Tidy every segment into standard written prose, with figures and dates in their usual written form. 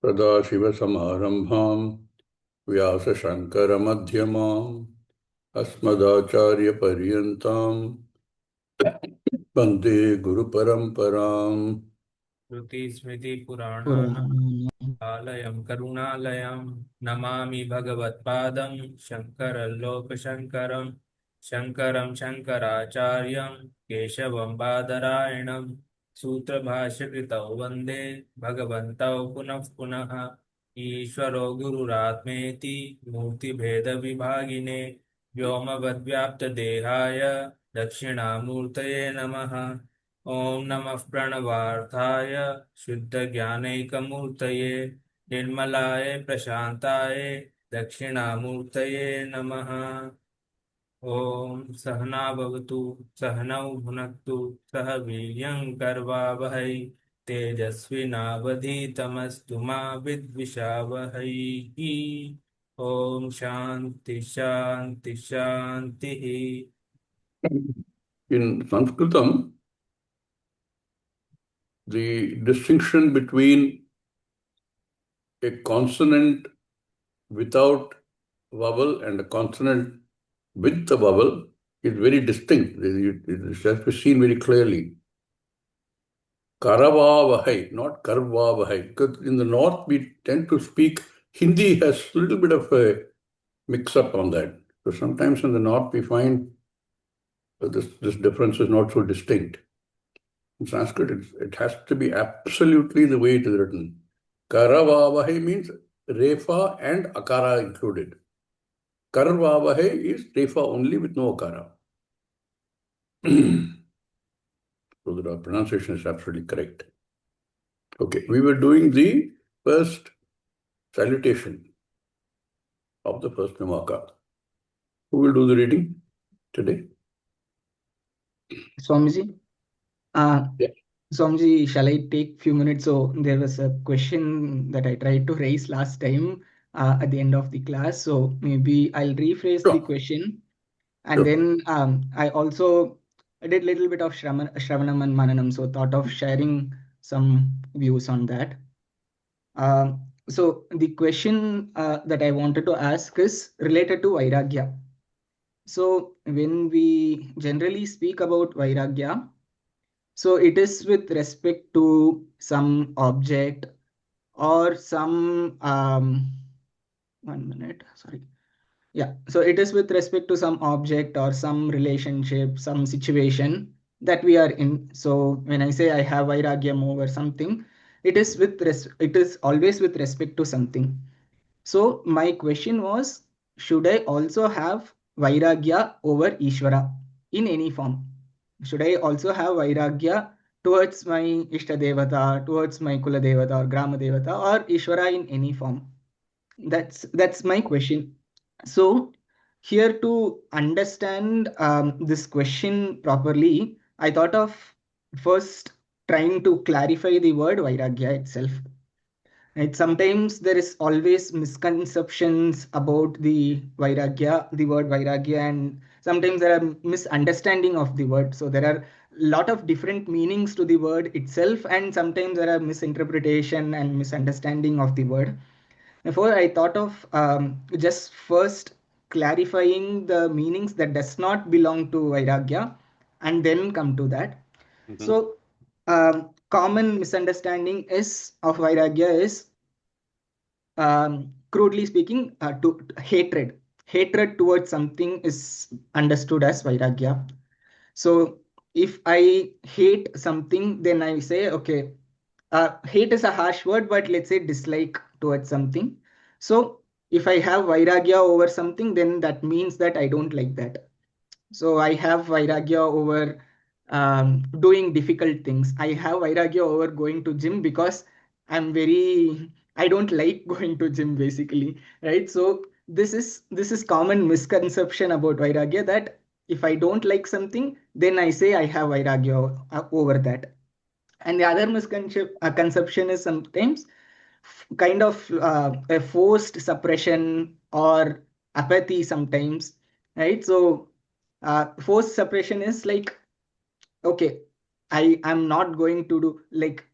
सदाशिवसमारम्भाम् व्यासशङ्करमध्यमाम् अस्मदाचार्यपर्यन्ताम् वन्दे गुरुपरम्पराम्। श्रुतिस्मृतिपुराणानाम् आलयं करुणालयं नमामि भगवत्पादं शङ्करं शङ्कराचार्यं केशवं बादरायणं सूत्रभाष्यकृतौ वन्दे भगवन्तौ पुनः पुनः। ईश्वरो गुरुरात्मेति मूर्तिभेदविभागिने व्योमवद्व्याप्तदेहाय दक्षिणामूर्तये नमः। ॐ नमः प्रणवार्थाय शुद्धज्ञानैकमूर्तये निर्मलाय प्रशान्ताय दक्षिणामूर्तये नमः। ॐ सहना भवतु सहनौ भुनक्तु सह वीर्यं करवावहै तेजस्विनावधीतमस्तु मा विद्विषावहै। ॐ शान्ति शान्ति शान्तिः। In Sanskritam, the distinction between a consonant without vowel and a consonant with the vowel is very distinct. It has to be seen very clearly. Karavavahai, not karvavahai. Because in the north, we tend to speak Hindi has a little bit of a mix-up on that. So sometimes in the north, we find that this difference is not so distinct. In Sanskrit, it has to be absolutely the way it is written. Karavavahai means refa and akara included. Karvavahai is refa only with no akara. So that our pronunciation is absolutely correct. Okay, we were doing the first salutation of the first Vimaka. Who will do the reading today? Swamiji? Yeah. Swamiji, shall I take few minutes? So there was a question that I tried to raise last time at the end of the class. So maybe I'll rephrase the question. And then I also did a little bit of Shravanam and Mananam, so thought of sharing some views on that. So the question that I wanted to ask is related to Vairagya. So when we generally speak about Vairagya, so it is with respect to some object or some, 1 minute, sorry. Yeah, so it is with respect to some object or some relationship, some situation that we are in. So when I say I have Vairagyam over something, it is always with respect to something. So my question was, should I also have Vairagya over Ishvara in any form? Should I also have Vairagya towards my Ishta Devata, towards my Kula Devata or Grama Devata, or Ishvara in any form? That's my question. So here to understand this question properly, I thought of first trying to clarify the word Vairagya itself. Right? Sometimes there is always misconceptions about the Vairagya, the word Vairagya, and sometimes there are misunderstanding of the word. So there are a lot of different meanings to the word itself, and sometimes there are misinterpretation and misunderstanding of the word. Therefore, I thought of just first clarifying the meanings that does not belong to Vairagya and then come to that. So common misunderstanding is of Vairagya is crudely speaking to hatred. Hatred towards something is understood as Vairagya. So if I hate something, then I say, okay, hate is a harsh word, but let's say dislike towards something. So if I have Vairagya over something, then that means that I don't like that. So I have Vairagya over doing difficult things. I have Vairagya over going to gym because I don't like going to gym basically, right? So this is common misconception about Vairagya, that if I don't like something, then I say I have Vairagya over that. And the other misconception is sometimes kind of a forced suppression or apathy sometimes, right? So forced suppression is like, okay, I am not going to do, like,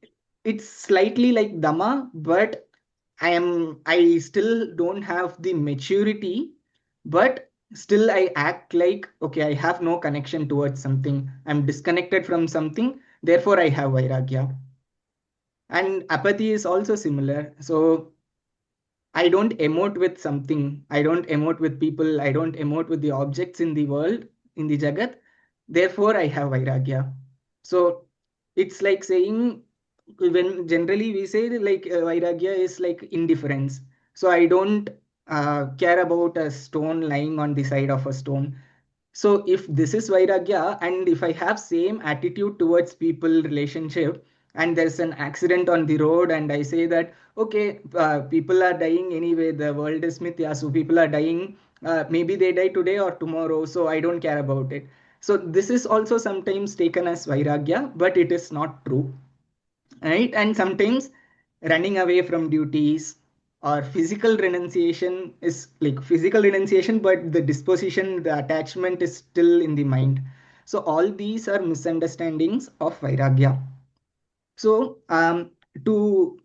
it's slightly like Dhamma, but I still don't have the maturity, but still I act like, okay, I have no connection towards something. I'm disconnected from something. Therefore, I have Vairagya. And apathy is also similar. So I don't emote with something. I don't emote with people. I don't emote with the objects in the world, in the Jagat. Therefore, I have Vairagya. So it's like saying, when generally we say like Vairagya is like indifference. So I don't care about a stone lying on the side of a stone. So if this is Vairagya, and if I have same attitude towards people, relationship, and there's an accident on the road, and I say that, okay, people are dying anyway, the world is mithya, so people are dying, maybe they die today or tomorrow, so I don't care about it. So this is also sometimes taken as Vairagya, but it is not true, right? And sometimes running away from duties or physical renunciation is like physical renunciation, but the disposition, the attachment is still in the mind. So all these are misunderstandings of Vairagya. So to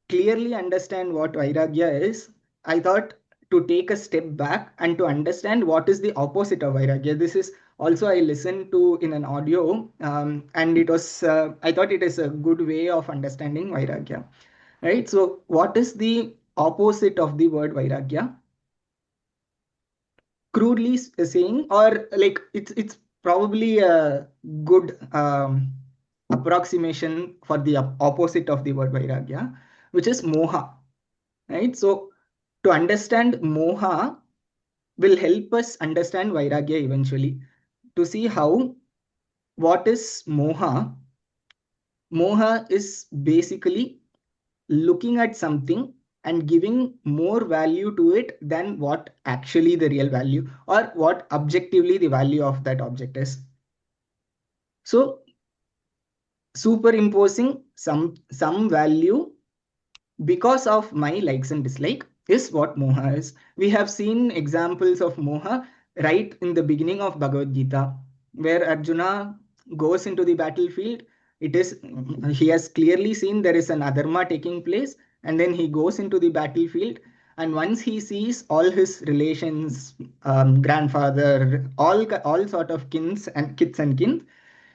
clearly understand what Vairagya is, I thought to take a step back and to understand what is the opposite of Vairagya. This is also I listened to in an audio, and it was I thought it is a good way of understanding Vairagya, right? So what is the opposite of the word Vairagya? Crudely saying, or like it's probably a good approximation for the opposite of the word Vairagya, which is moha, right? So to understand moha will help us understand Vairagya eventually. To see how, what is moha? Moha is basically looking at something and giving more value to it than what actually the real value, or what objectively the value of that object is. So superimposing some value because of my likes and dislike is what moha is. We have seen examples of moha right in the beginning of Bhagavad Gita, where Arjuna goes into the battlefield. It is, he has clearly seen there is an adharma taking place, and then he goes into the battlefield. And once he sees all his relations, grandfather, all sort of kits and kin,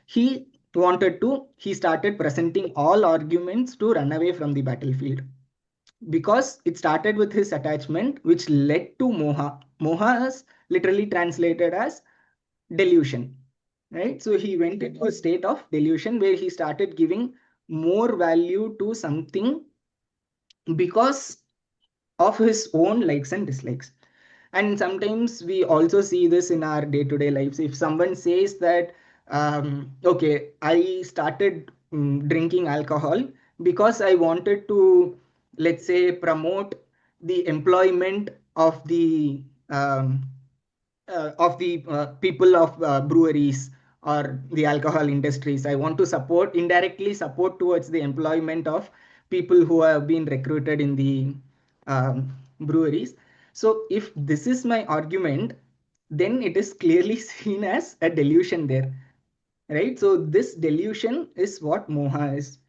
he started presenting all arguments to run away from the battlefield, because it started with his attachment, which led to moha. Moha is literally translated as delusion, right? So he went into a state of delusion where he started giving more value to something because of his own likes and dislikes. And sometimes we also see this in our day-to-day lives. If someone says that, okay, I started drinking alcohol because I wanted to, let's say, promote the employment of the people of breweries or the alcohol industries. I want to support, indirectly support towards the employment of people who have been recruited in the breweries. So if this is my argument, then it is clearly seen as a delusion there, right? So this delusion is what moha is.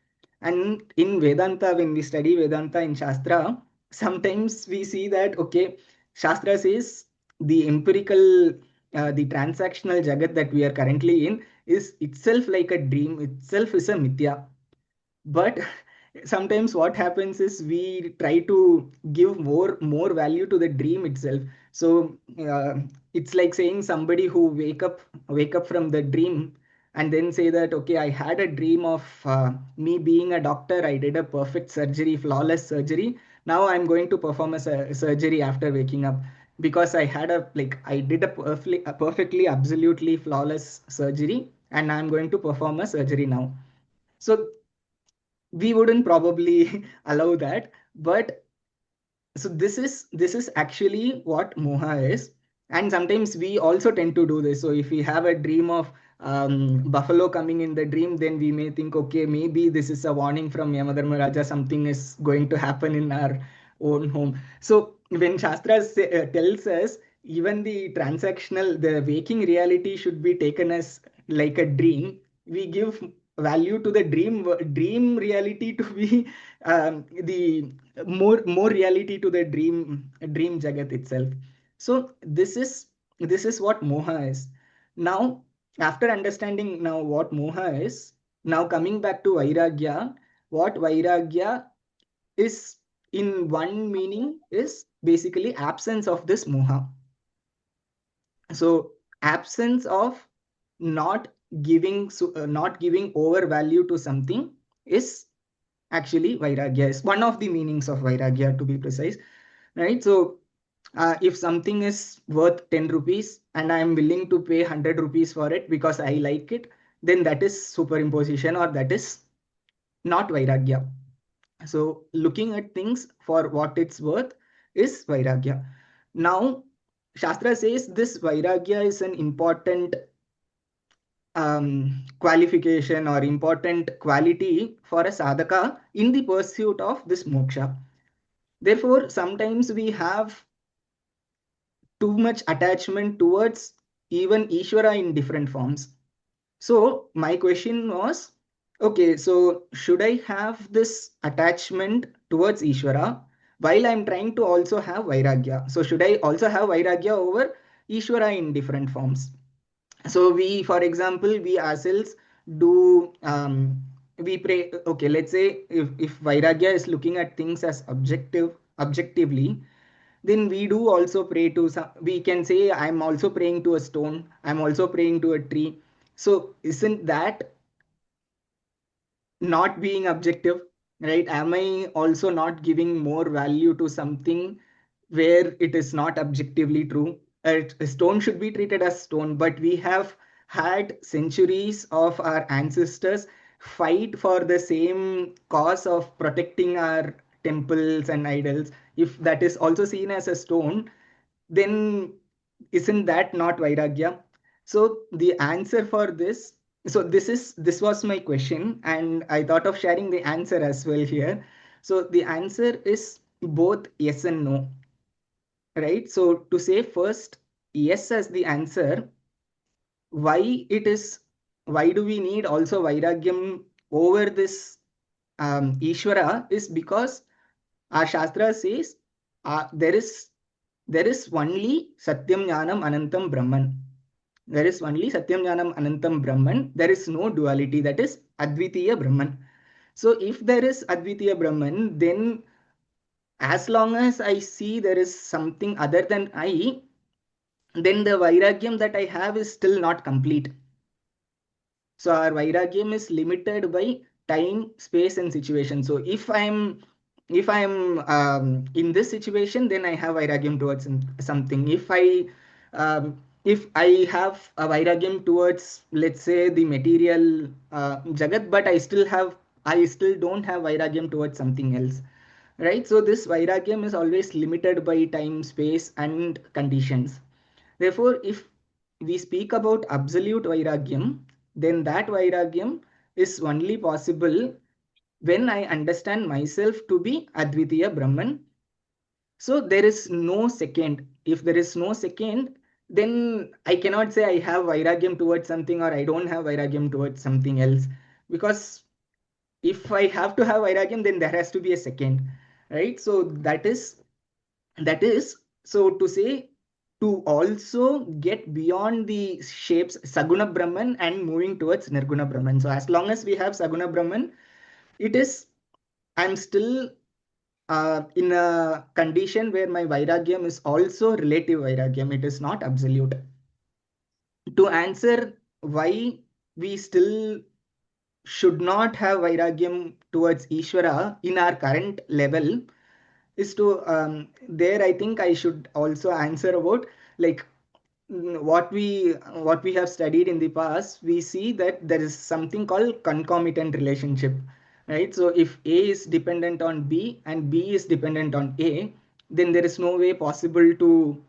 And in Vedanta, when we study Vedanta in Shastra, sometimes we see that, okay, Shastra says the empirical, the transactional Jagat that we are currently in is itself like a dream, itself is a mithya. But sometimes what happens is we try to give more value to the dream itself. So it's like saying somebody who wake up from the dream and then say that, okay, I had a dream of me being a doctor, I did a perfect surgery, flawless surgery, now I'm going to perform a surgery after waking up, because I had a like I did a perfectly absolutely flawless surgery, and I'm going to perform a surgery now. So we wouldn't probably allow that, but so this is actually what moha is. And sometimes we also tend to do this. So if we have a dream of buffalo coming in the dream, then we may think, okay, maybe this is a warning from Yamadharmaraja, something is going to happen in our own home. So when Shastra tells us even the transactional, the waking reality should be taken as like a dream, we give value to the dream reality to be the more reality to the dream jagat itself. So this is what moha is. Now, after understanding now what moha is, now coming back to vairagya, what vairagya is in one meaning is basically absence of this moha. So absence of not not giving over value to something is actually vairagya, is one of the meanings of vairagya, to be precise, right? So if something is worth 10 rupees and I am willing to pay 100 rupees for it because I like it, then that is superimposition, or that is not vairagya. So looking at things for what it's worth is vairagya. Now, Shastra says this vairagya is an important qualification or important quality for a sadhaka in the pursuit of this moksha. Therefore, sometimes we have too much attachment towards even Ishvara in different forms. So my question was, okay, so should I have this attachment towards Ishvara while I'm trying to also have Vairagya? So should I also have Vairagya over Ishvara in different forms? So we, for example, we ourselves do, we pray, okay, let's say if Vairagya is looking at things as objectively, then we do also pray to some, we can say I'm also praying to a stone, I'm also praying to a tree. So isn't that not being objective, right? Am I also not giving more value to something where it is not objectively true? A stone should be treated as stone, but we have had centuries of our ancestors fight for the same cause of protecting our temples and idols. If that is also seen as a stone, then isn't that not vairagya? So the answer for this, so this was my question, and I thought of sharing the answer as well here. So the answer is both yes and no, right? So to say first yes as the answer, why it is, why do we need also vairagyam over this Ishvara, is because our Shastra says there is only Satyam Jnanam Anantam Brahman. There is only Satyam Jnanam Anantam Brahman. There is no duality, that is Advitiya Brahman. So if there is Advitiya Brahman, then as long as I see there is something other than I, then the Vairagyam that I have is still not complete. So our Vairagyam is limited by time, space, and situation. So if I'm in this situation, then I have Vairagyam towards something. If I have a Vairagyam towards, let's say, the material Jagat, but I still don't have Vairagyam towards something else. Right? So this Vairagyam is always limited by time, space, and conditions. Therefore, if we speak about absolute Vairagyam, then that Vairagyam is only possible when I understand myself to be Advitiya Brahman. So there is no second. If there is no second, then I cannot say I have Vairagyam towards something or I don't have Vairagyam towards something else. Because if I have to have Vairagyam, then there has to be a second. Right? So that is so to say, to also get beyond the shapes Saguna Brahman and moving towards Nirguna Brahman. So as long as we have Saguna Brahman, it is, I'm still in a condition where my Vairagyam is also relative Vairagyam. It is not absolute. To answer why we still should not have Vairagyam towards Ishvara in our current level, is to there I think I should also answer about, like, what we have studied in the past. We see that there is something called concomitant relationship, right? So if A is dependent on B and B is dependent on A, then there is no way possible to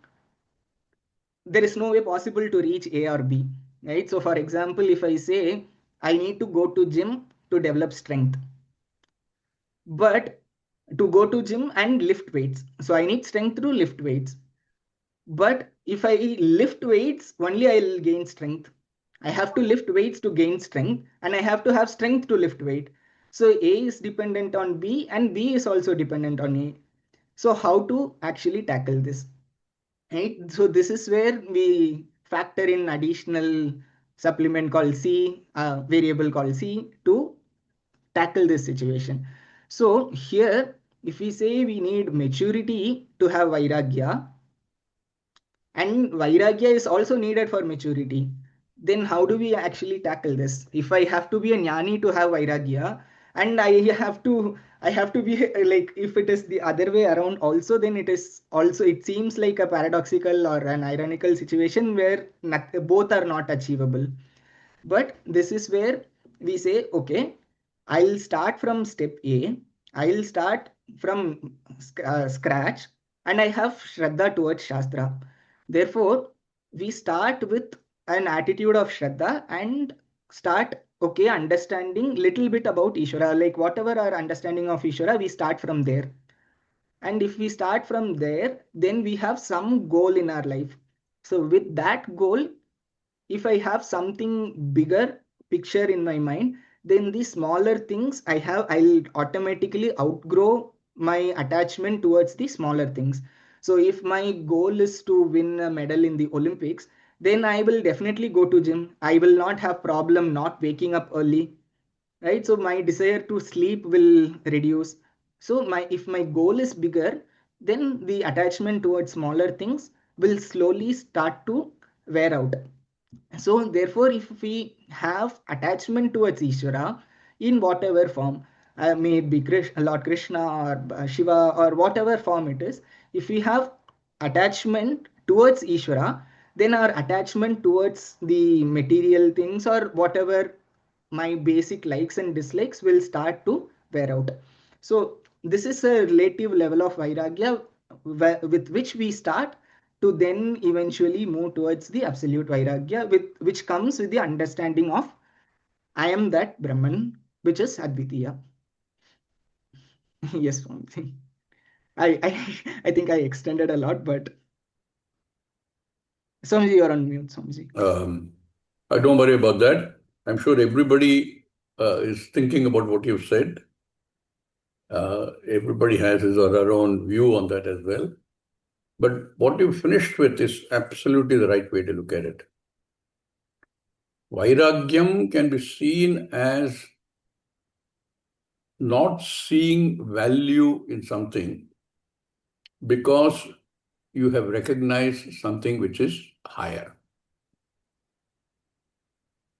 reach A or B, right? So for example, if I say I need to go to gym to develop strength, but to go to gym and lift weights, so I need strength to lift weights. But if I lift weights, only I'll gain strength. I have to lift weights to gain strength, and I have to have strength to lift weight. So A is dependent on B, and B is also dependent on A. So how to actually tackle this? Right? So this is where we factor in additional supplement called C, variable called C, to tackle this situation. So here, if we say we need maturity to have Vairagya, and Vairagya is also needed for maturity, then how do we actually tackle this? If I have to be a jnani to have Vairagya, and I have to be like, if it is the other way around also, then it is also, it seems like a paradoxical or an ironical situation where both are not achievable. But this is where we say, okay, I'll start from step A, I'll start from scratch, and I have Shraddha towards Shastra. Therefore, we start with an attitude of Shraddha and start, okay, understanding little bit about Ishvara, like whatever our understanding of Ishvara, we start from there. And if we start from there, then we have some goal in our life. So with that goal, if I have something bigger picture in my mind, then the smaller things I'll automatically outgrow my attachment towards the smaller things. So if my goal is to win a medal in the Olympics, then I will definitely go to gym. I will not have problem not waking up early, right? So my desire to sleep will reduce. So my if my goal is bigger, then the attachment towards smaller things will slowly start to wear out. So therefore, if we have attachment towards Ishvara in whatever form, may it be Lord Krishna or Shiva or whatever form it is, if we have attachment towards Ishvara, then our attachment towards the material things or whatever my basic likes and dislikes will start to wear out. So this is a relative level of Vairagya with which we start to then eventually move towards the absolute Vairagya, which comes with the understanding of I am that Brahman, which is Advitiya. Yes, Swami. I think I extended a lot, but Swamiji, you're on mute, Swamiji. I don't worry about that. I'm sure everybody is thinking about what you've said. Everybody has his or her own view on that as well. But what you finished with is absolutely the right way to look at it. Vairagyam can be seen as not seeing value in something because you have recognized something which is higher.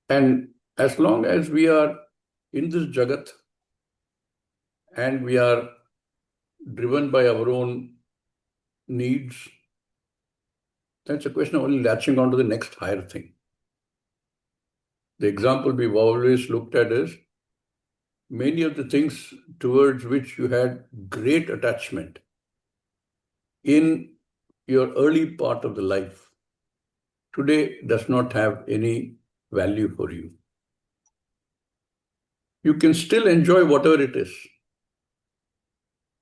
And as long as we are in this jagat and we are driven by our own needs, that's a question of only latching on to the next higher thing. The example we've always looked at is many of the things towards which you had great attachment in your early part of the life today does not have any value for you. You can still enjoy whatever it is.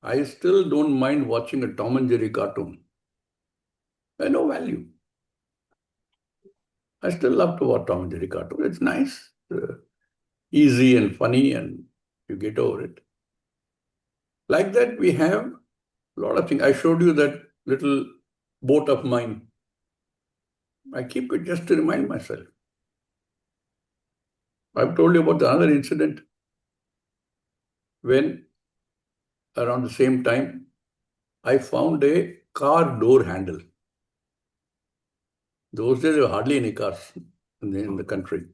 I still don't mind watching a Tom and Jerry cartoon. I no value. I still love to watch Tom and Jerry cartoon. It's nice, easy and funny, and you get over it. Like that, we have a lot of things. I showed you that little boat of mine. I keep it just to remind myself. I've told you about the other incident when around the same time, I found a car door handle. Those days, there were hardly any cars in the country.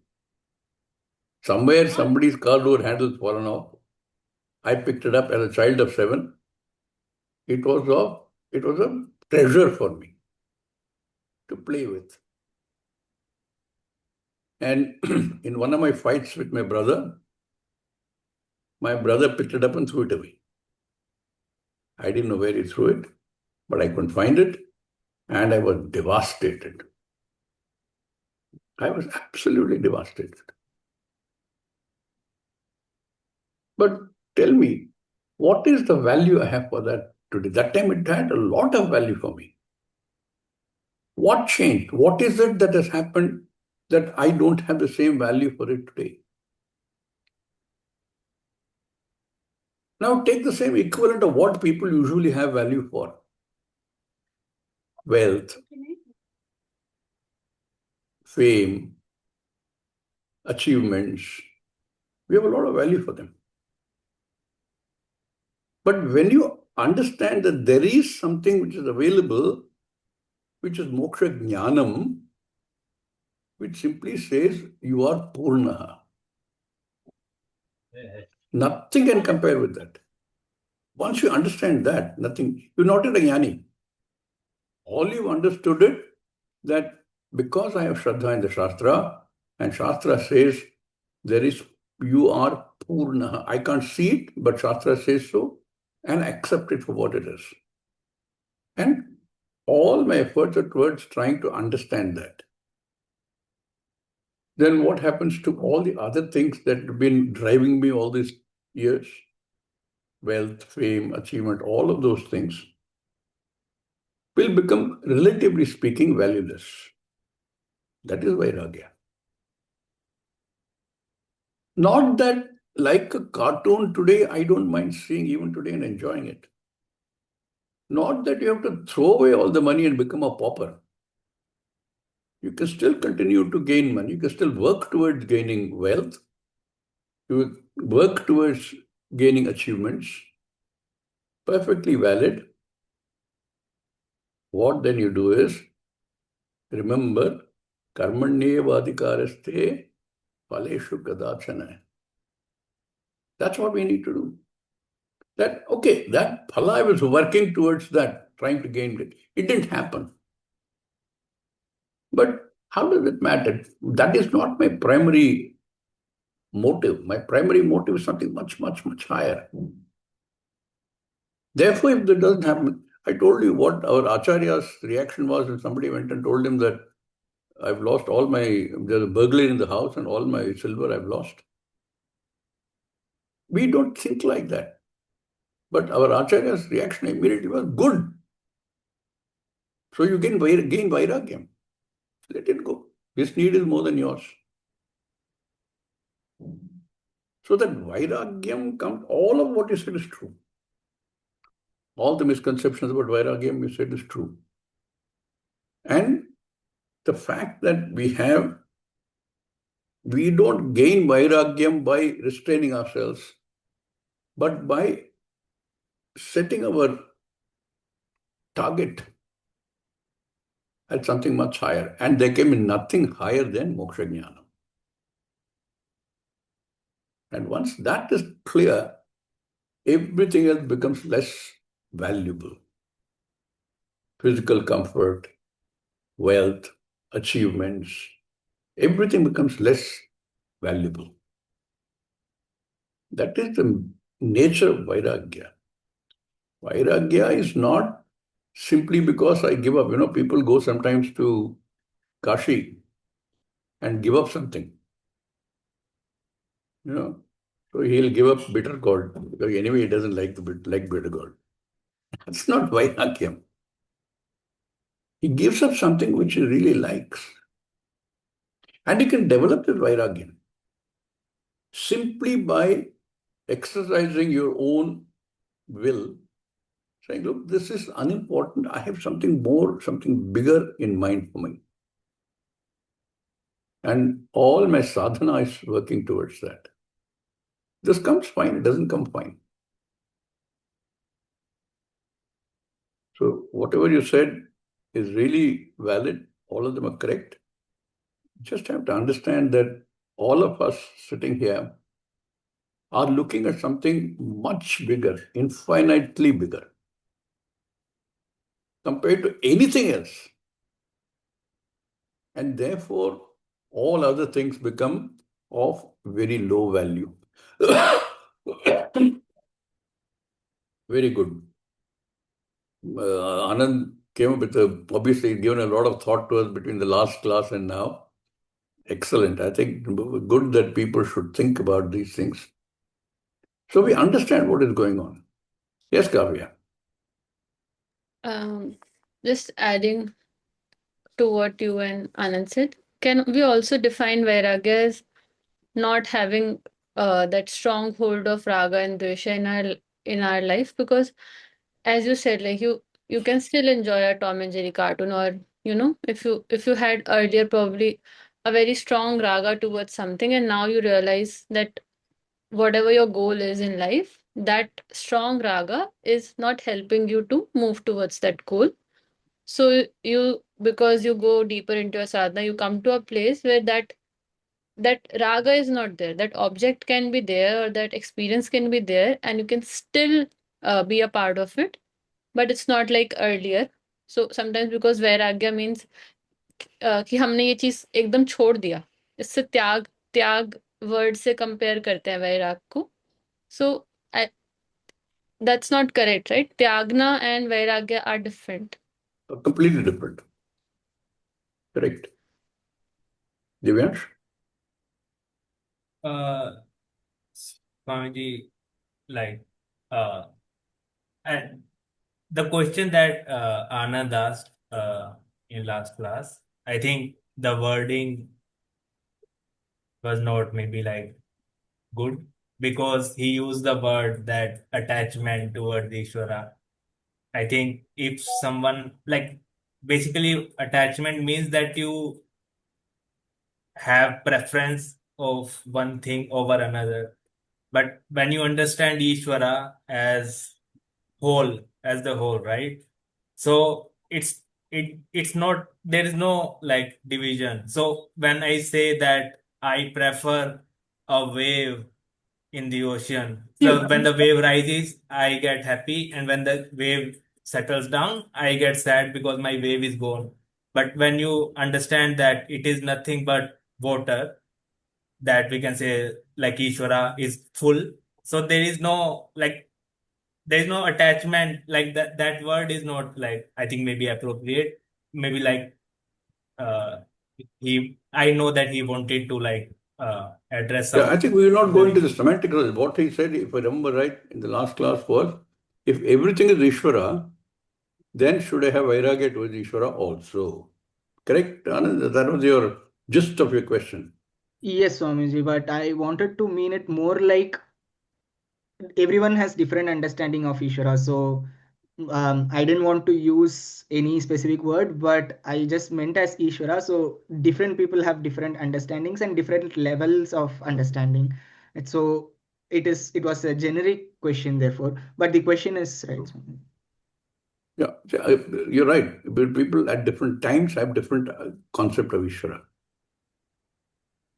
Somewhere, somebody's car door handle fallen off. I picked it up as a child of 7. It was a treasure for me to play with. And in one of my fights with my brother picked it up and threw it away. I didn't know where he threw it, but I couldn't find it, and I was devastated. I was absolutely devastated. But tell me, what is the value I have for that today? That time it had a lot of value for me. What changed? What is it that has happened that I don't have the same value for it today. Now take the same equivalent of what people usually have value for. Wealth, fame, achievements. We have a lot of value for them. But when you understand that there is something which is available, which is moksha jnanam, which simply says you are purna. Nothing can compare with that. Once you understand that, nothing, you're not a jnani. All you've understood it that because I have Shraddha in the Shastra, and Shastra says you are Purna. I can't see it, but Shastra says so, and accept it for what it is. And all my efforts are towards trying to understand that. Then what happens to all the other things that have been driving me all these years? Wealth, fame, achievement, all of those things will become, relatively speaking, valueless. That is Vairagya. Not that like a cartoon today, I don't mind seeing even today and enjoying it. Not that you have to throw away all the money and become a pauper. You can still continue to gain money. You can still work towards gaining wealth. You work towards gaining achievements. Perfectly valid. What then you do is, remember, karmanyevadhikaraste phaleshu kadachana. That's what we need to do. That phala I was working towards that, trying to gain it. It didn't happen. But how does it matter? That is not my primary motive. My primary motive is something much, much, much higher. Therefore, if that doesn't happen, I told you what our Acharya's reaction was when somebody went and told him that I've lost there's a burglary in the house and all my silver I've lost. We don't think like that. But our Acharya's reaction immediately was good. So you gain vairagyam. Let it go. His need is more than yours. So that vairagyam comes, all of what you said is true. All the misconceptions about vairagyam you said is true. And the fact that we don't gain vairagyam by restraining ourselves, but by setting our target at something much higher. And there came in nothing higher than moksha jnana. And once that is clear, everything else becomes less valuable. Physical comfort, wealth, achievements, everything becomes less valuable. That is the nature of vairagya. Vairagya is not simply because I give up. People go sometimes to Kashi and give up something. So he'll give up bitter gourd because anyway he doesn't like bitter gourd. That's not vairagyam. He gives up something which he really likes. And you can develop this vairagyam simply by exercising your own will, saying, look, this is unimportant. I have something more, something bigger in mind for me. And all my sadhana is working towards that. This comes fine, it doesn't come fine. So whatever you said is really valid. All of them are correct. You just have to understand that all of us sitting here are looking at something much bigger, infinitely bigger, compared to anything else. And therefore, all other things become of very low value. Very good. Anand came up with obviously given a lot of thought to us between the last class and now. Excellent. I think good that people should think about these things. So we understand what is going on. Yes, Kavya. Just adding to what you and Anand said, can we also define Vairagya as not having that strong hold of raga and dvesha in our life? Because as you said, like you can still enjoy a Tom and Jerry cartoon, or if you had earlier probably a very strong raga towards something, and now you realize that whatever your goal is in life, that strong raga is not helping you to move towards that goal. So you, because you go deeper into your sadhana, you come to a place where that raga is not there. That object can be there, or that experience can be there, and you can still be a part of it, but it's not like earlier. So sometimes because vairagya means कि हमने ये चीज एकदम छोड़ दिया, इससे त्याग त्याग वर्ड से कंपेयर करते हैं वैराग को. So that's not correct, right? Tyagna and vairagya are different. Completely different. Correct. Divyansh? Swamiji, like, and the question that Anand asked in last class, I think the wording was not maybe like good, because he used the word that attachment towards Ishvara. I think if someone, like, basically attachment means that you have preference of one thing over another. But when you understand Ishvara as whole, as the whole, right? So it's not, there is no like division. So when I say that I prefer a wave in the ocean, so when the wave rises, I get happy, and when the wave settles down, I get sad because my wave is gone. But when you understand that it is nothing but water, that we can say like Ishvara is full, so there is no like, there is no attachment, like that word is not like, I think maybe appropriate, maybe like uh I know that he wanted to like address Yeah, I some think we will not go very, into the semantic. What he said, if I remember right, in the last class was, if everything is Ishvara, then should I have Vairagya towards Ishvara also? Correct, Anand? That was your gist of your question. Yes, Swamiji, but I wanted to mean it more like everyone has different understanding of Ishvara. So I didn't want to use any specific word, but I just meant as Ishvara. So different people have different understandings and different levels of understanding. And so it was a generic question, therefore. But the question is right. Swamiji. Yeah, you're right. But people at different times have different concept of Ishvara.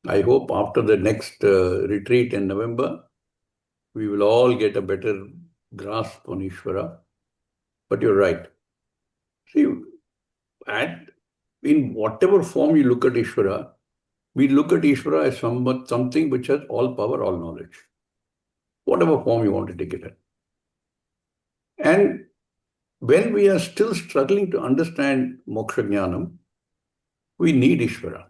I hope after the next retreat in November, we will all get a better grasp on Ishvara. But you're right. See, in whatever form you look at Ishvara, we look at Ishvara as something which has all power, all knowledge, whatever form you want to take it in. And when we are still struggling to understand Moksha Jnanam, we need Ishvara.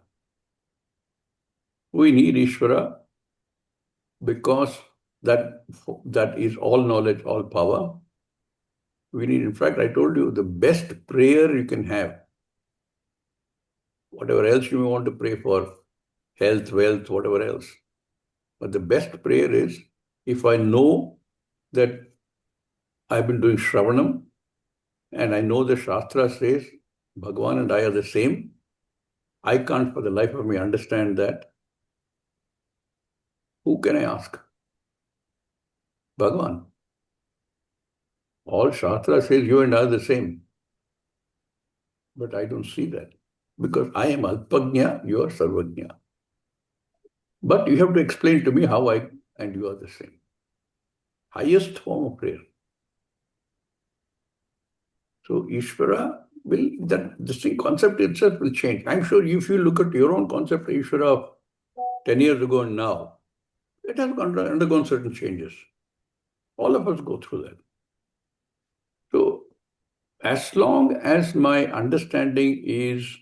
We need Ishvara because that is all knowledge, all power. We need, in fact, I told you, the best prayer you can have, whatever else you want to pray for, health, wealth, whatever else. But the best prayer is, if I know that I've been doing Shravanam, and I know the Shastra says Bhagavan and I are the same, I can't for the life of me understand that. Who can I ask? Bhagavan. All Shastra says you and I are the same. But I don't see that. Because I am Alpagnya, you are Sarvagnya. But you have to explain to me how I and you are the same. Highest form of prayer. So Ishvara will, that this concept itself will change. I'm sure if you look at your own concept of Ishvara 10 years ago and now, it has undergone certain changes. All of us go through that. So as long as my understanding is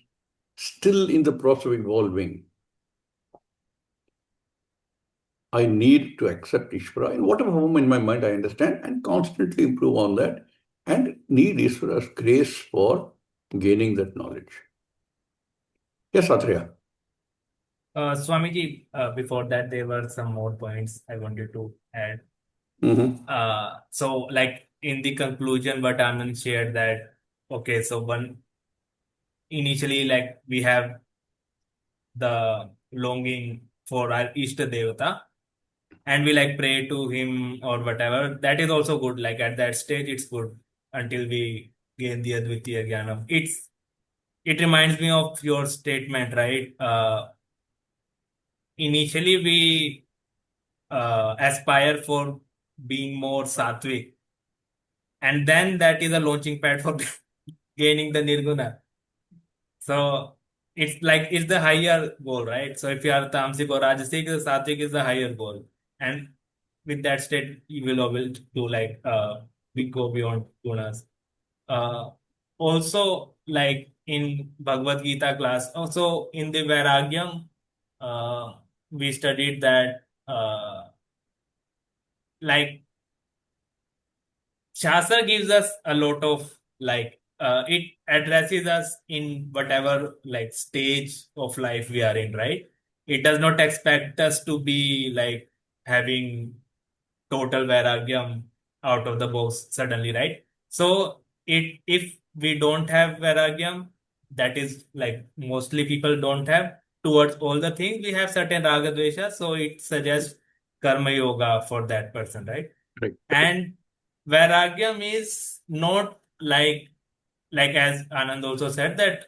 still in the process of evolving, I need to accept Ishvara in whatever form in my mind I understand and constantly improve on that and need Ishvara's grace for gaining that knowledge. Yes, Atreya. Swamiji, before that, there were some more points I wanted to add. Mhm. So, like in the conclusion, what Anand shared that, okay, so one initially, like we have the longing for our Ishta Devata, and we like pray to him or whatever. That is also good. Like at that stage, it's good until we gain the Advitiya Jnanam. It reminds me of your statement, right? Initially, we aspire for being more sattvic, and then that is a launching pad for gaining the nirguna. So it's like it's the higher goal, right? So if you are tamasic or rajasic, the sattvic is the higher goal, and with that state, you will able to like we go beyond gunas. Uh, Also, like in Bhagavad Gita class, also in the Vairagyam, uh, we studied that like Shastra gives us a lot of like it addresses us in whatever like stage of life we are in, right? It does not expect us to be like having total vairagyam out of the box suddenly, right? So it if we don't have vairagyam, that is like mostly people don't have towards all the things, we have certain raga dvesha, so it suggests karma yoga for that person, right? Right. And vairagyam is not like as Anand also said that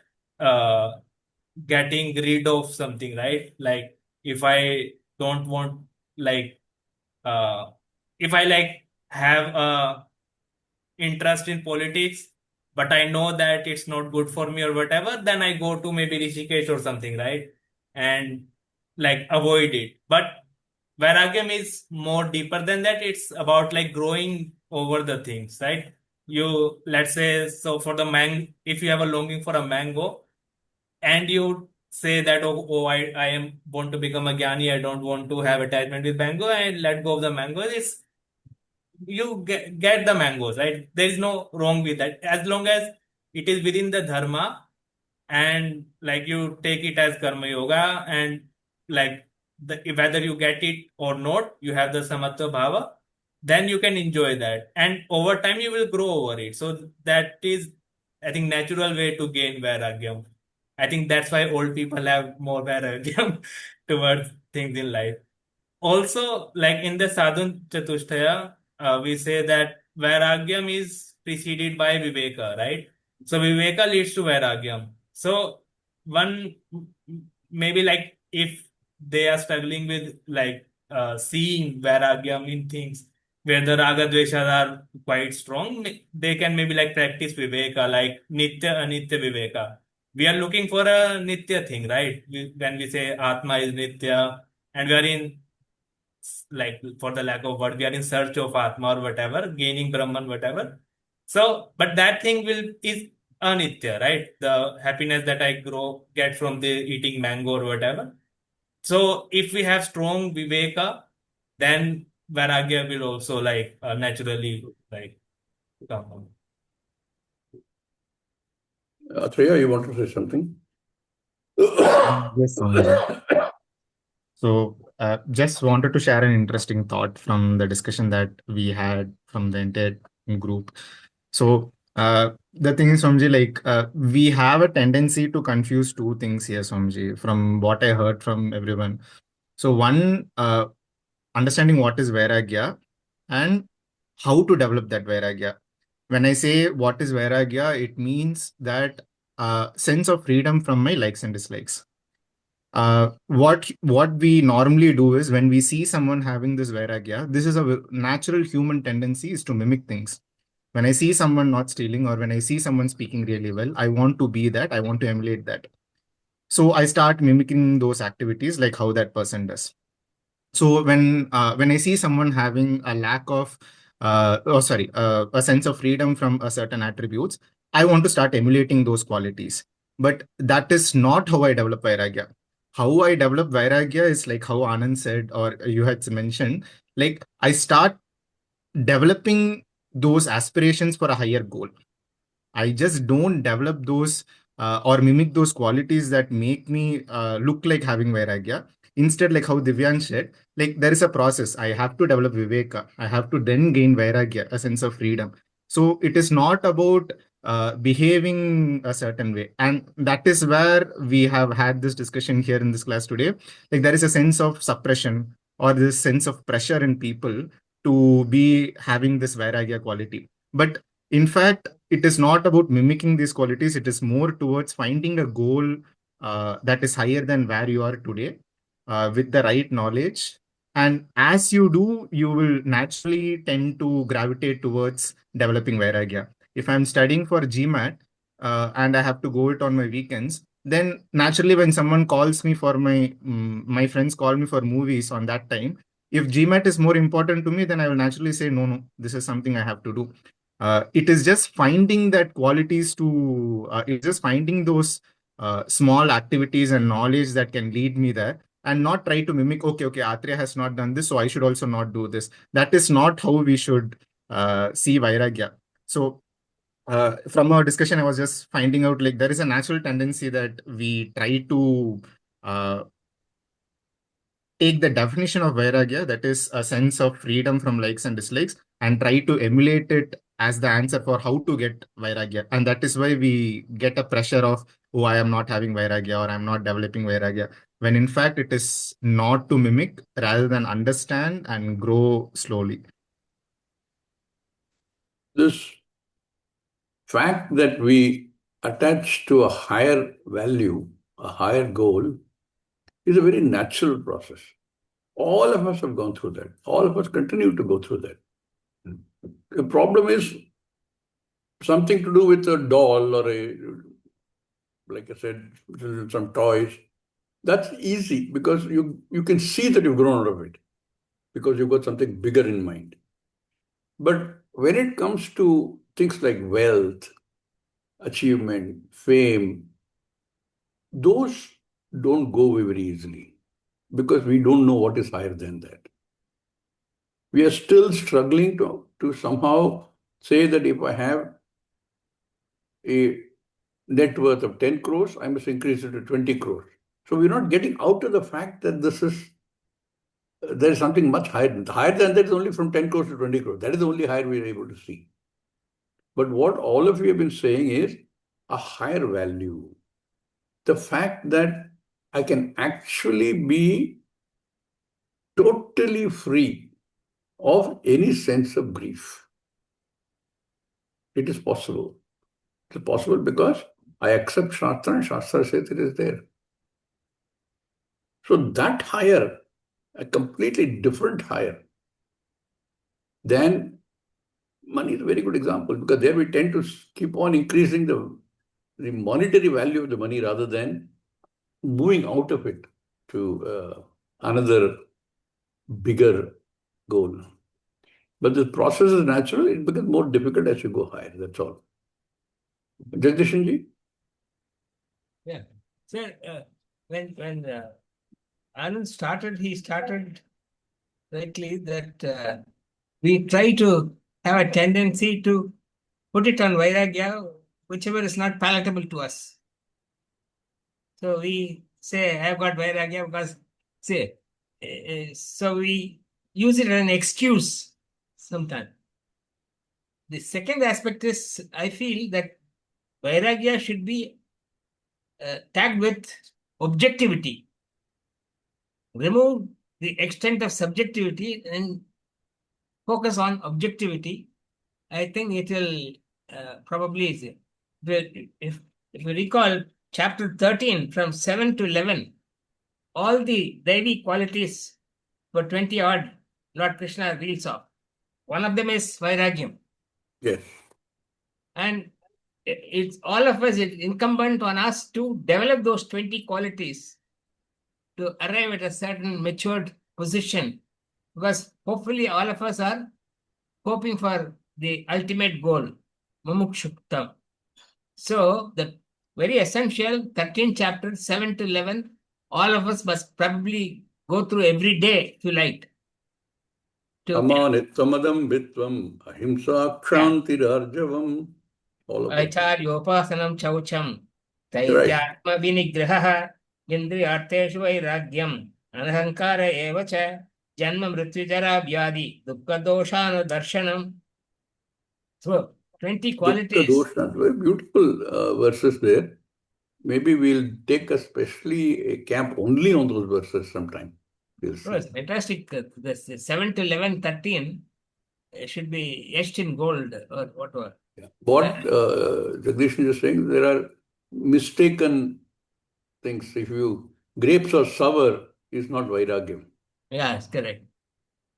getting rid of something, right? Like if I don't want like uh, if I like have a interest in politics, but I know that it's not good for me or whatever, then I go to maybe Rishikesh or something, right? And like avoid it. But Vairagyam is more deeper than that. It's about like growing over the things, right? You, let's say, so for the if you have a longing for a mango and you say that, I am want to become a jnani, I don't want to have attachment with mango and let go of the mango. It's you get the mangoes, right? There is no wrong with that as long as it is within the dharma and like you take it as karma yoga and like whether you get it or not, you have the samatva bhava, then you can enjoy that. And over time, you will grow over it. So that is, I think, natural way to gain vairagyam. I think that's why old people have more vairagyam towards things in life. Also, like in the Sadhun Chatushtaya, we say that Vairagyam is preceded by Viveka, right? So Viveka leads to Vairagyam. So one maybe like if they are struggling with like seeing Vairagyam in things where the Raga Dveshas are quite strong, they can maybe like practice Viveka, like Nitya Anitya Viveka. We are looking for a Nitya thing, right? When we say Atma is Nitya, and we are in like for the lack of word, we are in search of Atma or whatever, gaining Brahman, whatever. So, but that thing is anitya, right? The happiness that I get from the eating mango or whatever. So, if we have strong viveka, then vairagya will also like naturally like come. Atreya, you want to say something? Yes, Swamiji. So, just wanted to share an interesting thought from the discussion that we had from the entire group. So, the thing is, Swamiji, like we have a tendency to confuse two things here, Swamiji, from what I heard from everyone. So, one, understanding what is Vairagya and how to develop that Vairagya. When I say what is Vairagya, it means that sense of freedom from my likes and dislikes. What we normally do is when we see someone having this vairagya, this is a natural human tendency is to mimic things. When I see someone not stealing or when I see someone speaking really well, I want to be that. I want to emulate that. So I start mimicking those activities like how that person does. So when I see someone having a lack of a sense of freedom from a certain attributes, I want to start emulating those qualities. But that is not how I develop vairagya. How I develop vairagya is like how Anand said or you had mentioned, like I start developing those aspirations for a higher goal. I just don't develop those or mimic those qualities that make me look like having Vairagya. Instead, like how Divyan said, like there is a process. I have to develop Viveka. I have to then gain Vairagya, a sense of freedom. So it is not about behaving a certain way. And that is where we have had this discussion here in this class today. Like there is a sense of suppression or this sense of pressure in people to be having this Vairagya quality. But in fact, it is not about mimicking these qualities. It is more towards finding a goal that is higher than where you are today with the right knowledge. And as you do, you will naturally tend to gravitate towards developing Vairagya. If I'm studying for GMAT and I have to go it on my weekends, then naturally when someone calls me for my friends call me for movies on that time, if GMAT is more important to me, then I will naturally say, no, this is something I have to do. It is just finding that qualities to, it's just finding those small activities and knowledge that can lead me there, and not try to mimic, okay, Atreya has not done this, so I should also not do this. That is not how we should see Vairagya. So from our discussion, I was just finding out like there is a natural tendency that we try to take the definition of Vairagya, that is a sense of freedom from likes and dislikes, and try to emulate it as the answer for how to get Vairagya. And that is why we get a pressure of, oh, I am not having Vairagya or I'm not developing Vairagya. When in fact, it is not to mimic rather than understand and grow slowly. This fact that we attach to a higher value, a higher goal, is a very natural process. All of us have gone through that. All of us continue to go through that. The problem is something to do with a doll or like I said, some toys. That's easy because you can see that you've grown out of it because you've got something bigger in mind. But when it comes to things like wealth, achievement, fame, those don't go away very easily because we don't know what is higher than that. We are still struggling to somehow say that if I have a net worth of 10 crores, I must increase it to 20 crores. So we're not getting out of the fact that there is something much higher. Higher than that is only from 10 crores to 20 crores. That is the only higher we are able to see. But what all of you have been saying is a higher value. The fact that I can actually be totally free of any sense of grief. It is possible. It is possible because I accept Shastra and Shastra says it is there. So that higher, a completely different higher than money is a very good example because there we tend to keep on increasing the monetary value of the money rather than moving out of it to another bigger goal. But the process is natural. It becomes more difficult as you go higher. That's all. Jagdishanji? Yeah. So when Anand started, he started rightly that we try to have a tendency to put it on Vairagya, whichever is not palatable to us. So we say, I've got Vairagya because, say, so we use it as an excuse sometimes. The second aspect is, I feel that Vairagya should be tagged with objectivity. Remove the extent of subjectivity and focus on objectivity. I think it will probably, if you recall, chapter 13 from 7 to 11, all the Devi qualities for 20 odd Lord Krishna reels off. One of them is Vairagyam. Yes. And it's all of us, it's incumbent on us to develop those 20 qualities to arrive at a certain matured position. Because hopefully all of us are hoping for the ultimate goal, Mumukshuktam. So the very essential 13 chapters, 7 to 11, all of us must probably go through every day, if you like. Amanitsamadam vitvam ahimsa kshantirarjavam. All of that. Acharyopasanam chaucham Taityatma vinigraha indriyarteshu vairagyam anahankara eva cha janma mrityujara vyadi dukkha doshana darshanam. So, 20 Dukkha qualities. dosha, very beautiful verses there. Maybe we'll take especially a camp only on those verses sometime. We'll Oh, it's see. fantastic. This 7 to 11, 13 should be etched in gold or whatever. Yeah. What Jagdish is saying, there are mistaken things. If you grapes are sour, is not vairagyam. Yes, correct.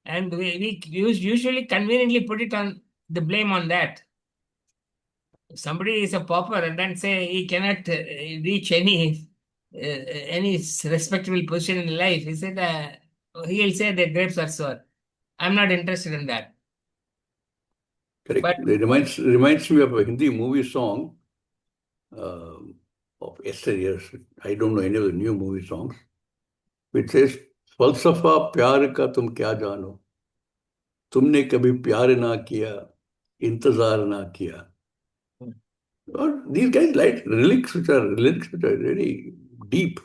And we usually conveniently put it on the blame on that. If somebody is a pauper and then say he cannot reach any respectable position in life, he said he'll say that grapes are sour. I'm not interested in that. Correct. But It reminds me of a Hindi movie song uh, of yesteryears. I don't know any of the new movie songs, which says, "फलसफा प्यार का तुम क्या जानो, तुमने कभी प्यार ना किया, इंतजार ना किया." Or these guys like lyrics which are very deep.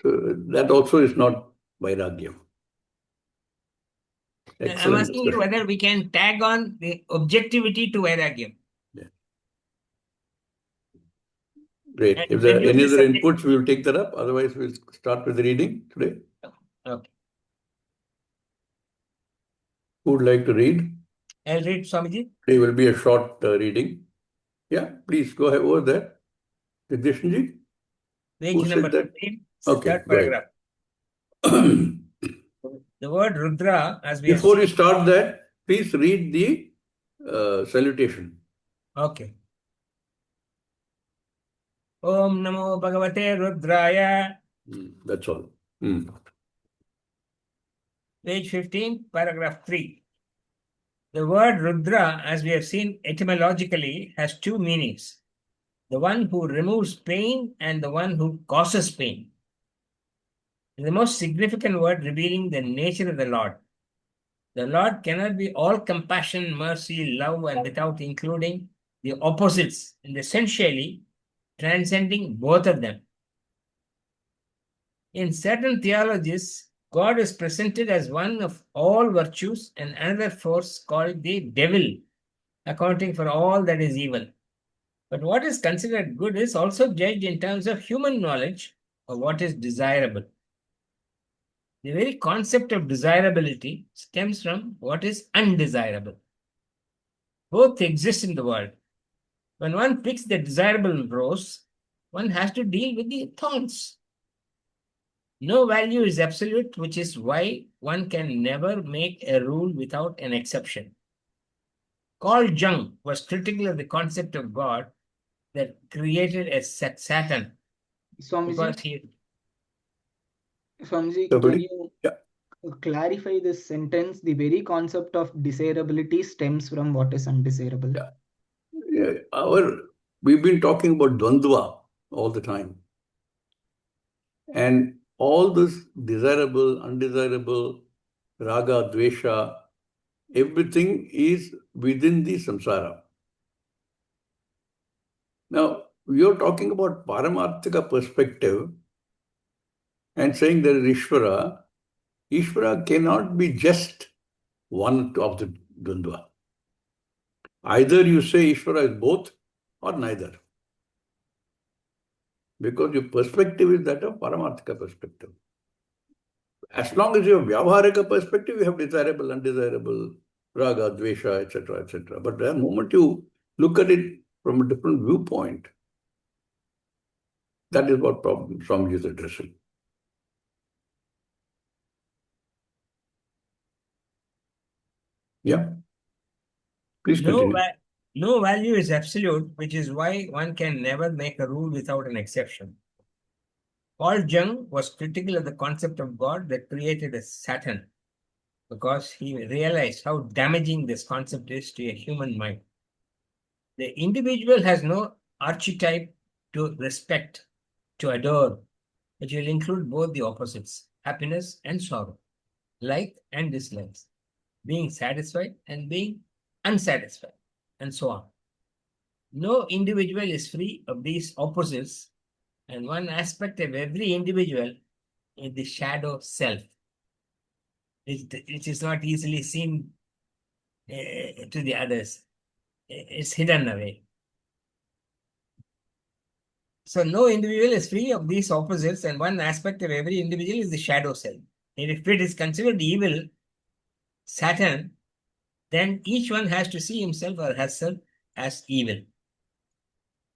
So that also is not vairagyam. I'm Excellent asking you discussion. whether we can tag on the objectivity to Vairagyam. Yeah. Great. And If there are reduce any the other subject. inputs, we will take that up. Otherwise, we'll start with the reading today. Okay. Who would like to read? I'll read Swamiji. It will be a short reading. Yeah, please go ahead over there. Jagdishanji, Page who number said that? 15, Okay, third go ahead. paragraph. The word Rudra, as we have Before seen. you start that, please read the salutation. Okay. Om Namo Bhagavate Rudraya. That's all. Page 15, paragraph 3. The word Rudra, as we have seen etymologically, has two meanings. The one who removes pain and the one who causes pain. It is the most significant word revealing the nature of the Lord. The Lord cannot be all compassion, mercy, love, and without including the opposites, and essentially transcending both of them. In certain theologies, God is presented as one of all virtues and another force called the devil, accounting for all that is evil. But what is considered good is also judged in terms of human knowledge of what is desirable. The very concept of desirability stems from what is undesirable. Both exist in the world. When one picks the desirable rose, one has to deal with the thorns. No value is absolute, which is why one can never make a rule without an exception. Carl Jung was critical of the concept of God that created a Satan. Swamiji, can Somebody? you Yeah. clarify this sentence? The very concept of desirability stems from what is undesirable. Yeah. We've been talking about Dvandva all the time. And all this desirable, undesirable, raga, dvesha, everything is within the samsara. Now, you're talking about Paramarthika perspective and saying there is Ishvara. Ishvara cannot be just one of the Dvandva. Either you say Ishvara is both or neither. Because your perspective is that of Paramarthika perspective. As long as you have Vyavaharika perspective, you have desirable, undesirable, raga, dvesha, etc., etc. But the moment you look at it from a different viewpoint, that is what problem Swamiji is addressing. Yeah. Please continue. No value is absolute, which is why one can never make a rule without an exception. Carl Jung was critical of the concept of God that created a Satan because he realized how damaging this concept is to a human mind. The individual has no archetype to respect, to adore, which will include both the opposites, happiness and sorrow, like and dislikes, being satisfied and being unsatisfied, and so on. no individual is free of these opposites, and one aspect of every individual is the shadow self, which is not easily seen to the others. It's hidden away. So no individual is free of these opposites, and one aspect of every individual is the shadow self. And if it is considered evil, Saturn, then each one has to see himself or herself as evil.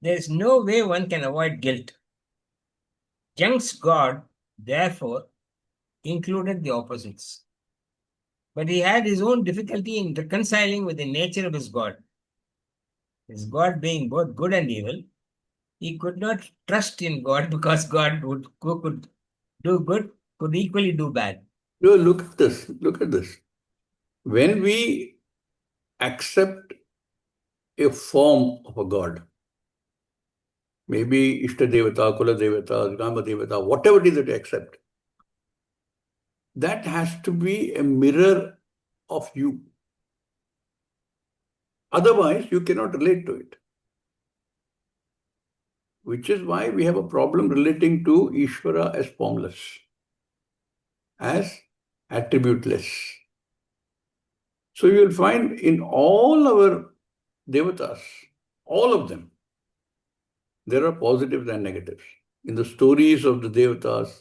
There is no way one can avoid guilt. Jung's God, therefore, included the opposites. But he had his own difficulty in reconciling with the nature of his God. His God being both good and evil, he could not trust in God because God who could do good could equally do bad. No, look at this. Look at this. When we accept a form of a god, maybe Ishta Devata, Kula Devata, Gama Devata, whatever it is that you accept, that has to be a mirror of you. Otherwise, you cannot relate to it. Which is why we have a problem relating to Ishvara as formless, as attributeless. So you will find in all our devatas, all of them, there are positives and negatives. In the stories of the devatas,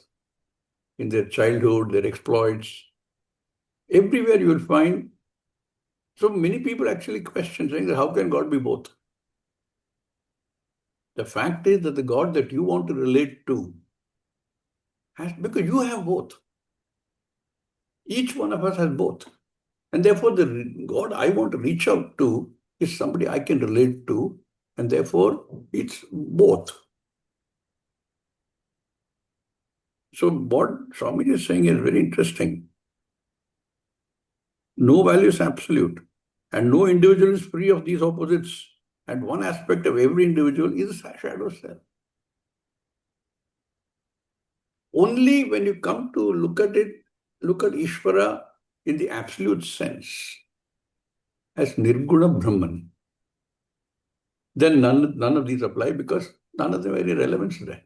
in their childhood, their exploits, everywhere you will find. So many people actually question, saying that how can God be both? The fact is that the God that you want to relate to has, because you have both. Each one of us has both. And therefore, the God I want to reach out to is somebody I can relate to, and therefore it's both. So what Swami is saying is very interesting. No value is absolute, and no individual is free of these opposites. And one aspect of every individual is a shadow self. Only when you come to look at it, look at Ishvara in the absolute sense, as Nirguna Brahman, then none of these apply, because none of them are any relevance there.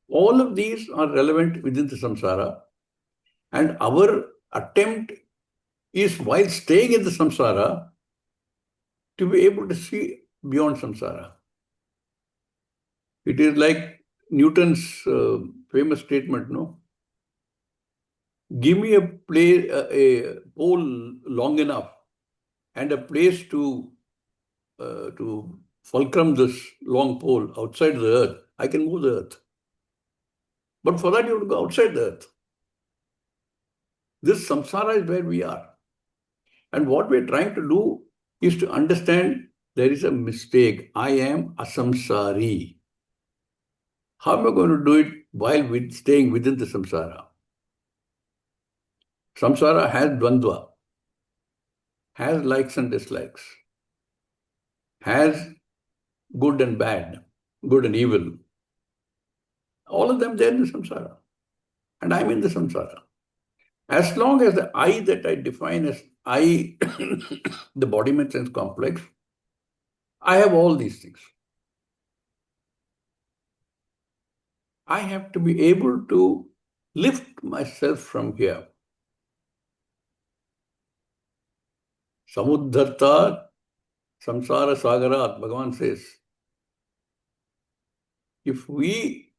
All of these are relevant within the samsara, and our attempt is, while staying in the samsara, to be able to see beyond samsara. It is like Newton's famous statement, no? Give me a pole long enough and a place to fulcrum this long pole outside the earth, I can move the earth. But for that, you have to go outside the earth. This samsara is where we are. And what we're trying to do is to understand there is a mistake. I am a samsari. How am I going to do it while staying within the samsara? Samsara has dvandva, has likes and dislikes, has good and bad, good and evil. All of them there in the samsara. And I'm in the samsara. As long as the I that I define as I, the body, mind, sense complex, I have all these things. I have to be able to lift myself from here. Samudharta samsara sagarat, Bhagavan says. If we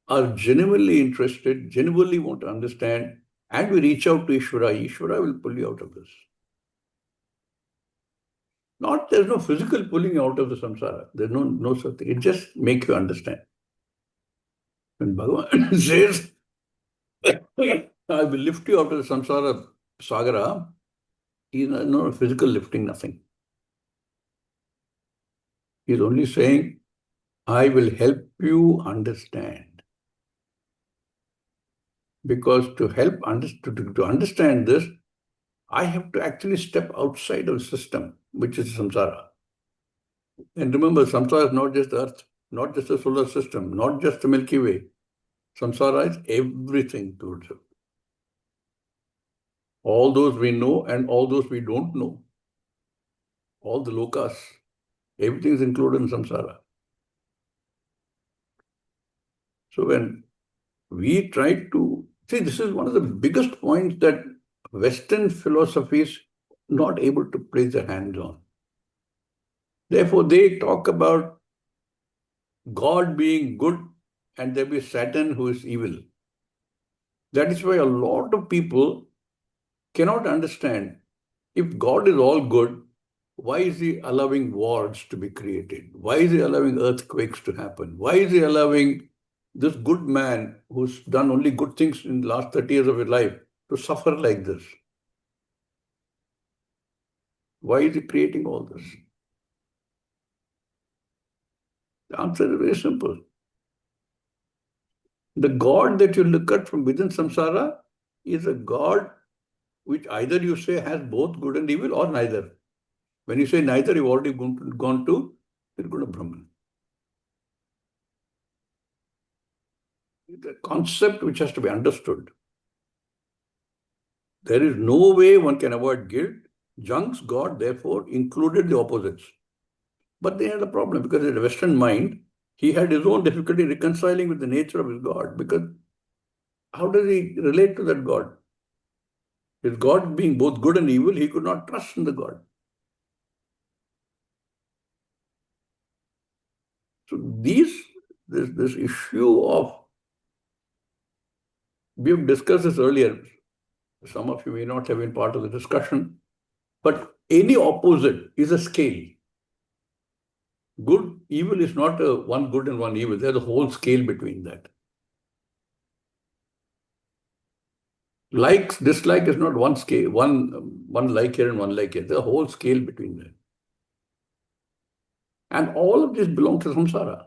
are genuinely interested, genuinely want to understand, and we reach out to Ishvara, Ishvara will pull you out of this. There's no physical pulling out of the samsara. There's no such thing. It just makes you understand. When Bhagavan says, I will lift you out of the samsara sagara, he's no physical lifting, nothing. He's only saying, I will help you understand. Because to understand this, I have to actually step outside of the system, which is samsara. And remember, samsara is not just the earth, not just the solar system, not just the Milky Way. Samsara is everything towards it. All those we know and all those we don't know. all the lokas, everything is included in samsara. So when we try to see, this is one of the biggest points that Western philosophy is not able to place their hands on. Therefore, they talk about God being good and there be Satan who is evil. That is why a lot of people cannot understand, if God is all good, why is he allowing wars to be created? Why is he allowing earthquakes to happen? Why is he allowing this good man who's done only good things in the last 30 years of his life to suffer like this? Why is he creating all this? The answer is very simple. The God that you look at from within samsara is a God which either you say has both good and evil or neither. When you say neither, you've already gone to Nirguna Brahman. The concept which has to be understood. There is no way one can avoid guilt. Jung's God, therefore, included the opposites. But they had a problem because in the Western mind, he had his own difficulty reconciling with the nature of his God, because how does he relate to that God? His God being both good and evil, he could not trust in the God. So this issue of, we have discussed this earlier. Some of you may not have been part of the discussion, but any opposite is a scale. Good, evil is not one good and one evil. There's a whole scale between that. Likes, dislike is not one scale, one like here and one like here. There's a whole scale between them. And all of this belongs to samsara.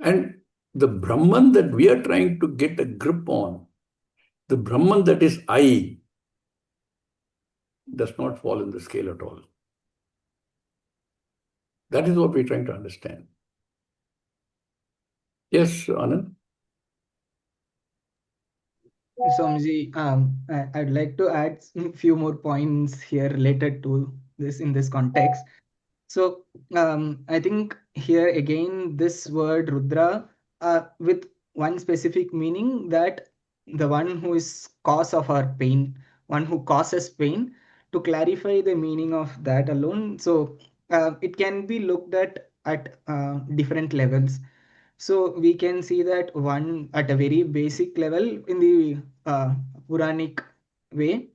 And the Brahman that we are trying to get a grip on, the Brahman that is I, does not fall in the scale at all. That is what we're trying to understand. Yes, Anand? Swamiji, I'd like to add a few more points here related to this in this context. So I think here again, this word Rudra with one specific meaning, that the one who is cause of our pain, one who causes pain, to clarify the meaning of that alone. So it can be looked at different levels. So we can see that one at a very basic level in the Puranic way.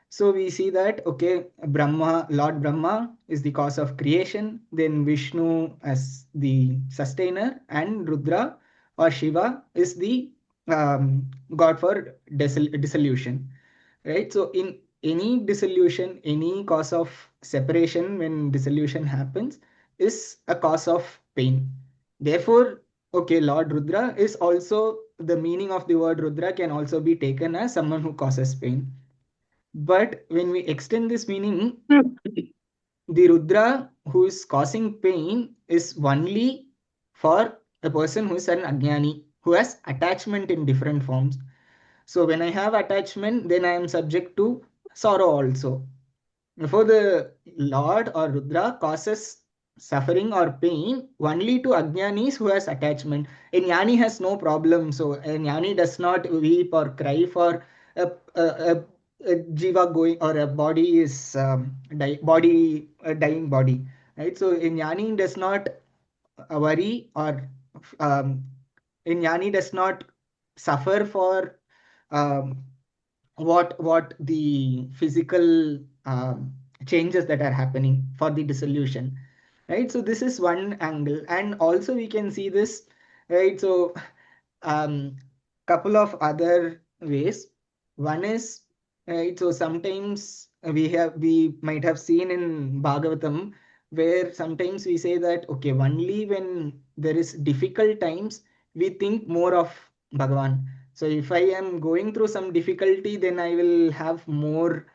So we see that, okay, Brahma, Lord Brahma is the cause of creation, then Vishnu as the sustainer, and Rudra or Shiva is the god for dissolution, right? So in any dissolution, any cause of separation, when dissolution happens, is a cause of pain. Therefore, okay, Lord Rudra is also, the meaning of the word Rudra can also be taken as someone who causes pain. But when we extend this meaning, the Rudra who is causing pain is only for a person who is an Ajnani, who has attachment in different forms. So when I have attachment, then I am subject to sorrow also. Therefore, the Lord or Rudra causes suffering or pain only to Ajnanis who has attachment. A Jnani has no problem. So a Jnani does not weep or cry for a jiva going, or a body is a dying body. Right? So a Jnani does not worry, or um, a Jnani does not suffer for um, what the physical changes that are happening for the dissolution, right? So this is one angle, and also we can see this, right? So couple of other ways. One is, right, so sometimes we might have seen in Bhagavatam, where sometimes we say that, okay, only when there is difficult times we think more of Bhagavan. So if I am going through some difficulty, then I will have more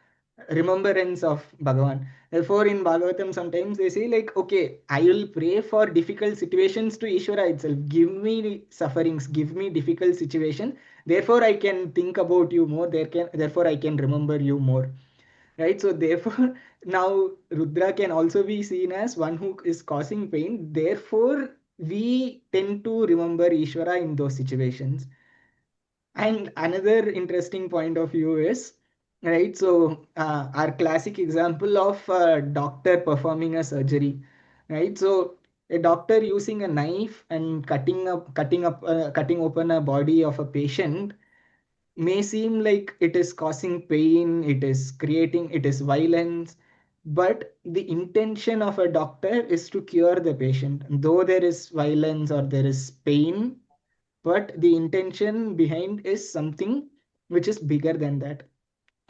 remembrance of Bhagavan. Therefore, in Bhagavatam, sometimes they say like, okay, I will pray for difficult situations to Ishvara itself. Give me sufferings, give me difficult situation. Therefore, I can think about you more. Therefore, I can remember you more. right? So therefore, now Rudra can also be seen as one who is causing pain. Therefore, we tend to remember Ishvara in those situations. And another interesting point of view is, right? So our classic example of a doctor performing a surgery, right? So a doctor using a knife and cutting open a body of a patient may seem like it is causing pain, it is violence, but the intention of a doctor is to cure the patient. Though there is violence or there is pain, but the intention behind is something which is bigger than that.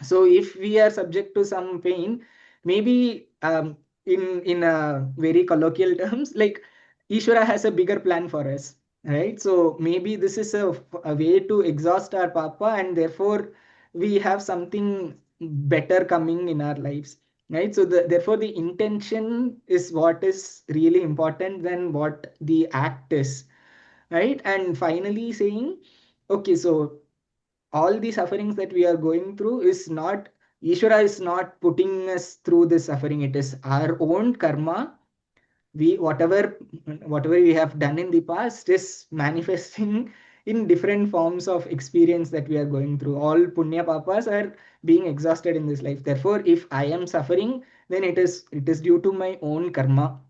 So if we are subject to some pain, maybe in a very colloquial terms, like Ishvara has a bigger plan for us, right? So maybe this is a way to exhaust our papa, and therefore we have something better coming in our lives, right? So therefore the intention is what is really important than what the act is, right? And finally saying, okay, so all the sufferings that we are going through is not, Ishvara is not putting us through this suffering. It is our own karma. We whatever we have done in the past is manifesting in different forms of experience that we are going through. All punya papas are being exhausted in this life. Therefore, if I am suffering, then it is due to my own karma.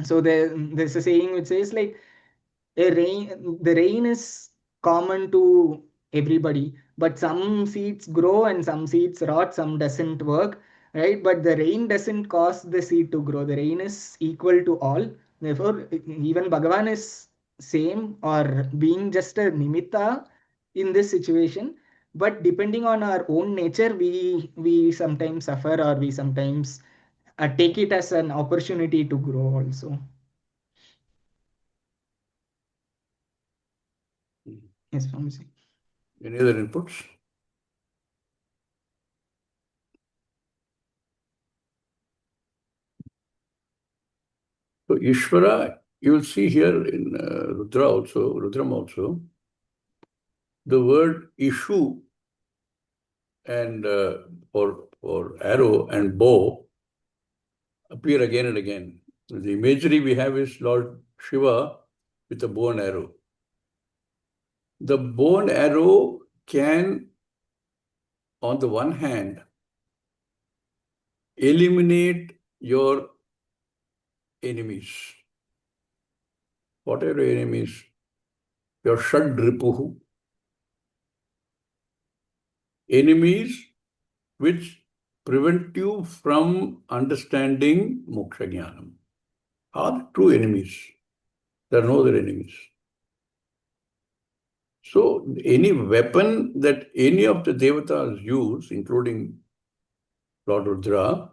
So there's a saying which says like, the rain is common to everybody, but some seeds grow and some seeds rot, some doesn't work, right? But the rain doesn't cause the seed to grow. The rain is equal to all. Therefore even Bhagavan is same, or being just a nimitta in this situation. But depending on our own nature, we sometimes suffer, or we sometimes take it as an opportunity to grow also. Yes, Swamiji. Any other inputs? So Ishvara, you will see here in Rudram also, the word issue and for arrow and bow appear again and again. The imagery we have is Lord Shiva with a bow and arrow. The bow and arrow can, on the one hand, eliminate your enemies. What are your enemies? Your Shadripuhu. Enemies which prevent you from understanding Moksha Jnanam. Are the true enemies. There are no other enemies. So any weapon that any of the devatas use, including Lord Rudra,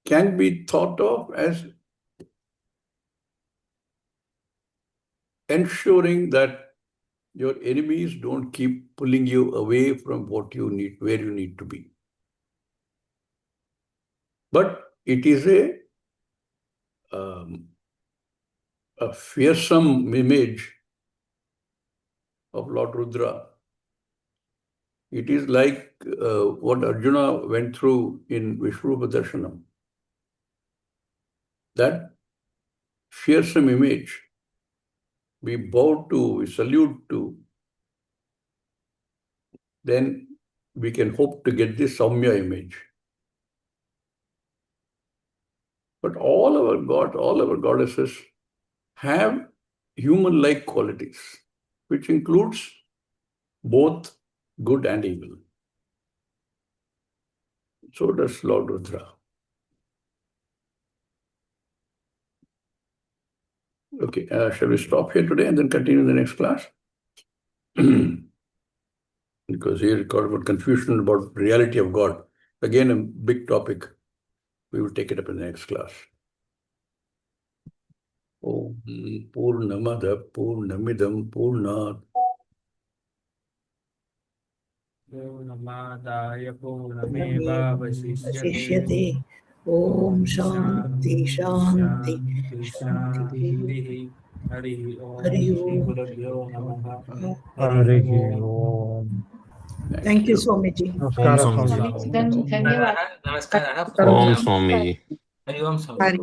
can be thought of as ensuring that your enemies don't keep pulling you away from what you need, where you need to be. But it is a fearsome image of Lord Rudra. It is like what Arjuna went through in Vishrupa Darshanam. That fearsome image we bow to, we salute to, then we can hope to get this Saumya image. But all our gods, all our goddesses have human-like qualities, which includes both good and evil. So does Lord Rudra. Okay, shall we stop here today and then continue in the next class? Because here it got about confusion about reality of God. Again, a big topic. We will take it up in the next class. Om Purnamada Purnamidam Purnat पूर्णमादाय पूर्णमेव पूर्णमेवावशिष्यते वशिष्यते ॐ ॐ शान्ति शान्ति शान्ति शान्ति शान्तिः शान्तिः हरिः हरि ॐ ओम् श्रीगुरुभ्यो नमः हरि हरिः हरिः ओम् ओम् Thank you, Swamiji. Om Swami. Then धन्यवाद. Namaskar. Om Om Swami. Hari Om Swami. Hari.